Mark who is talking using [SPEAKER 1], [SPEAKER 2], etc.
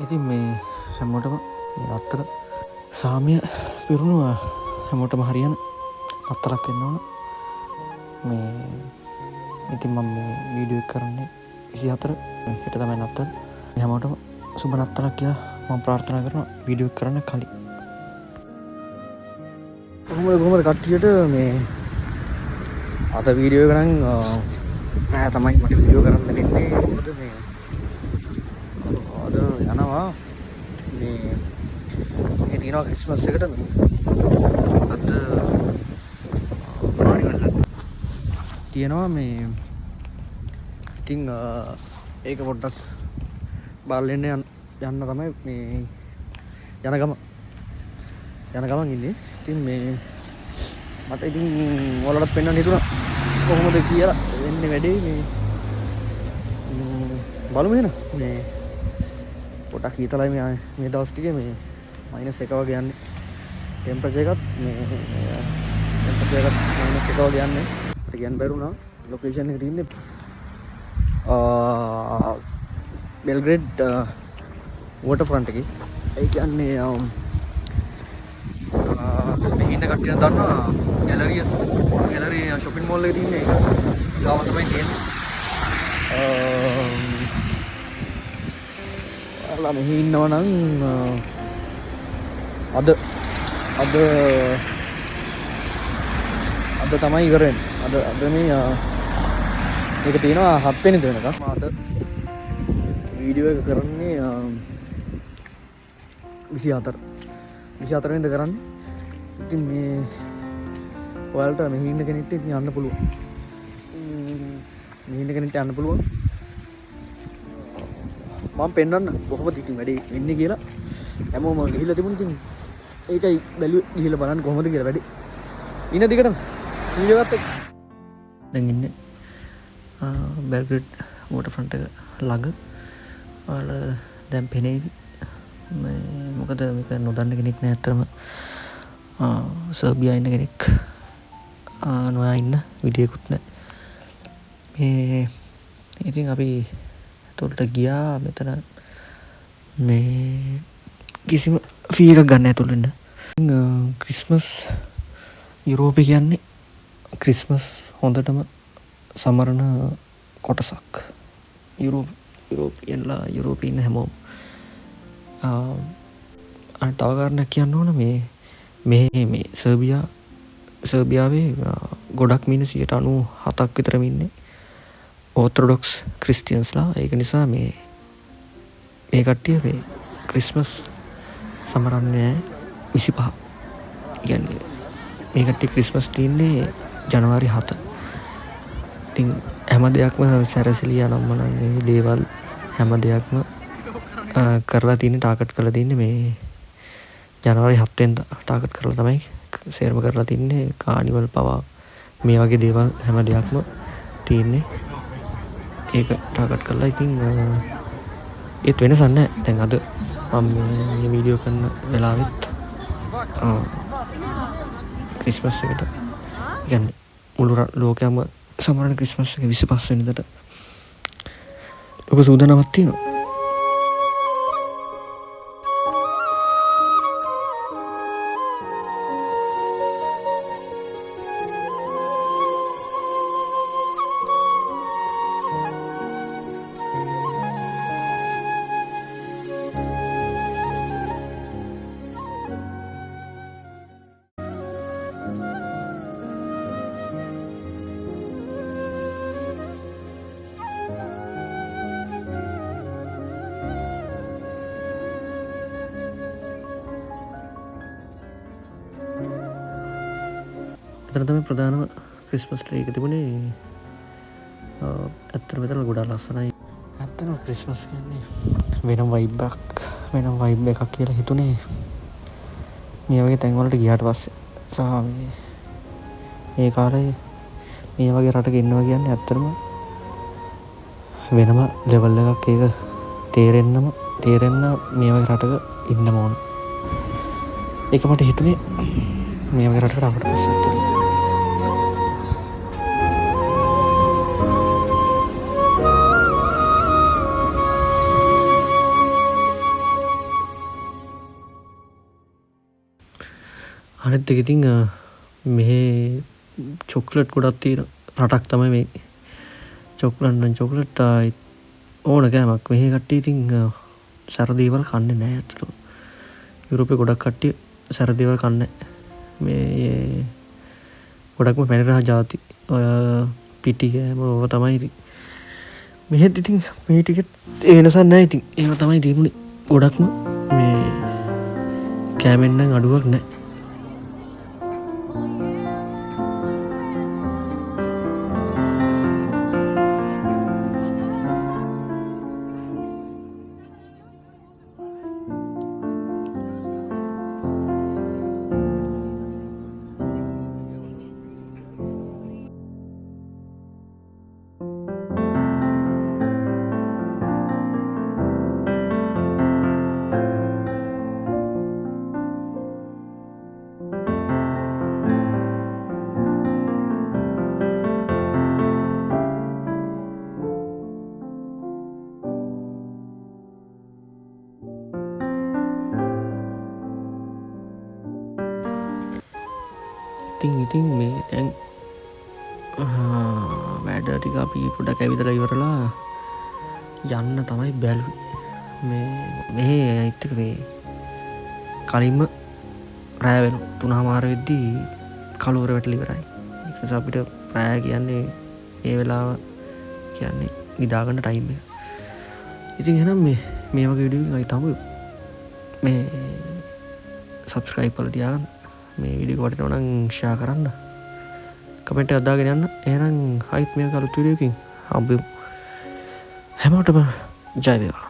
[SPEAKER 1] ඉතින් මේ හැමෝටම මේ අත්තල සාමය පිරුණුවා හැමෝටම හරියන අත්තරක් වෙන්න ඕන. මේ ඉතින් මම මේ වීඩියෝ එක කරන්නේ 24 හෙට තමයි නත්තල්. හැමෝටම සුබ නත්තලක් කියලා මම ප්‍රාර්ථනා කරනවා වීඩියෝ එක කරන්න කලින්. කොහොමද කට්ටියට මේ අද වීඩියෝ එක නම් නෑ තමයි මට වීඩියෝ කරන්න දෙන්නේ. මොකද මේ අද යනවා මේ තියෙනවා ක්‍රිස්මස් එකට මේ අද කානිවල් එක තියෙනවා මේ ඉතින් ඒක පොඩ්ඩක් බලන්න යන්න තමයි මේ යන ගමන් ඉන්නේ. ඉතින් මේ මට ඉතින් ඔයාලට පෙන්වන්න හිතුණා කොහොමද කියලා වෙන්නේ වැඩේ මේ බලමු එහෙනම්. මේ පොඩක් හිතලයි මේ දවස් ටිකේ මේ -1 වගේ යන්නේ ටෙම්පරේචර් එකත් මේ ටෙම්පරේචර් එකත් -1 වගේ යන්නේ. අපිට කියන්න බැරුණා ලොකේෂන් එක තියෙන්නේ බෙල්ග්‍රේඩ් වෝටර්ෆ්‍රන්ට් එකේ. ඒ කියන්නේ මේ ඉන්න කට්ටිය දන්නවා ගැලරිය shopping mall එකේ තියෙන එක ගාව තමයි තියෙන්නේ. ඔයාලා මෙහි ඉන්නවා නම් අද තමයි ඉවර වෙන්නේ. අද මේ මේක තියෙනවා 7 වෙනිද වෙනකම්. අද වීඩියෝ එක කරන්නේ 24 වෙනිද කරන්නේ. ඉතින් මේ ඔයාලට මෙහි ඉන්න කෙනෙක්ට යන්න පුළුවන්. මෙහි ඉන්න කෙනෙක්ට යන්න පුළුවන්. මම පෙන්වන්න කොහොමද ඉතින් වැඩේ වෙන්නේ කියලා. හැමෝම ගිහිල්ලා තිබුණ ඉතින් ඒකයි බැලුවේ ගිහිල්ලා බලන්න කොහොමද කියලා වැඩේ. ඉන්න දිගටම වීඩියෝ එකත් එක්ක දැන් ඉන්නේ බෙල්ග්‍රේඩ් වෝටර්ෆ්‍රන්ට් එක ළඟ. ඔයාලා දැන් පෙනේවි. මොකද මේක නොදන්න කෙනෙක් නෑ අතරම. සර්බියා ඉන්න කෙනෙක් නොයා ඉන්න විදියකුත් නෑ. මේ ඉතින් අපි ඇතුළට ගියා. මෙතන මේ කිසිම ෆී එකක් ගන්න ඇතුළට එන්න. ක්‍රිස්මස් යුරෝපේ කියන්නේ ක්‍රිස්මස් හොඳටම සමරන කොටසක්. යුරෝපියන්ලා යුරෝපේ ඉන්න හැමෝම අනිත් තව කාරණයක් කියන්න ඕන මේ සර්බියාවේ ගොඩක් මිනිස්සු 97ක් විතරම ඉන්නේ ඕර්තොඩොක්ස් ක්‍රිස්තියන්ස්ලා. ඒක නිසා මේ කට්ටිය මේ ක්‍රිස්මස් සමරන්නේ 25. කියන්නේ මේ කට්ටිය ක්‍රිස්මස් තියන්නේ ජනවාරි 7. ඉතින් හැම දෙයක්ම සැරසිලි යනම්මනම් මේ දේවල් හැම දෙයක්ම කරලා තියෙන්නේ ටාගට් කරලා තින්නේ මේ ජනවාරි 7 වෙනිදා ටාගට් කරලා තමයි සේරම කරලා තින්නේ. කානිවල් පවා මේ වගේ දේවල් හැම දෙයක්ම තියෙන්නේ ඒක ටාගට් කරලා. ඉතින් ඒත් වෙනසක් නැහැ. දැන් අද මම මේ වීඩියෝ කරන වෙලාවෙත් ක්‍රිස්මස් එකට කියන්නේ මුළු ලෝකයම සමරන ක්‍රිස්මස් එක 25 වෙනිදාට ලොකු සූදානමක් තියෙනවා. එතන තමයි ප්‍රධානම ක්‍රිස්මස් ට්‍රී එක තිබුණේ. ඇත්තටම මෙතන ගොඩාක් ලස්සනයි. ඇත්තටම ක්‍රිස්මස් කියන්නේ වෙනම වයිබ් එකක් කියලා හිතුනේ මේ වගේ තැන් වලට ගියාට පස්සේ. සහ මේ කාලේ මේ වගේ රටක ඉන්නවා කියන්නේ ඇත්තටම වෙනම ලෙවල් එකක්. ඒක තේරෙන්න මේ වගේ රටක ඉන්න ඕන. ඒක මට හිතුනේ මේ වගේ රටකට ආවට පස්සේ. අනිත් එක ඉතින් මෙහෙ චොක්ලට් ගොඩක් තියෙන රටක් තමයි මේ. චොක්ලට් නම් චොක්ලට් ඕන කෑමක් මෙහෙ කට්ටිය ඉතින් සැර දේවල් කන්නේ නැහැ අතට. යුරෝපේ ගොඩක් කට්ටිය සැර දේවල් කන්නේ මේ ගොඩක්ම පැණි රහ ಜಾති ඔය පිටි කෑම ඕව තමයි ඉතින්. මෙහෙත් ඉතින් මේ ටිකෙත් ඒ වෙනසක් නැහැ ඉතින්. ඒව තමයි තිබුණේ ගොඩක්ම මේ කෑමෙන් නම් අඩුවක් නැහැ. ඉතින් මේ දැන් වැඩ ටික අපි පොඩක් ඇවිදලා ඉවරලා යන්න තමයි බැලුවේ. මෙහෙ අනිත් එක මේ කලින්ම රෑ වෙන 3:00 වෙද්දී කලවර වැටලා ඉවරයි. ඒ නිසා අපිට රෑ කියන්නේ ඒ වෙලාව කියන්නේ නිදා ගන්න ටයිම් එක. ඉතින් එහෙනම් මේ වගේ වීඩියෝ එකකින් අයි තමයි මේ subscribe කරලා තියාගන්න. මේ වීඩියෝ එක වටිනවා නම් ෂෙයා කරන්න. කමෙන්ට් එකක් දාගෙන යන්න. එහෙනම් ආයිත් මේ අලුත් වීඩියෝ එකකින් හම්බෙමු. හැමෝටම ජය වේවා.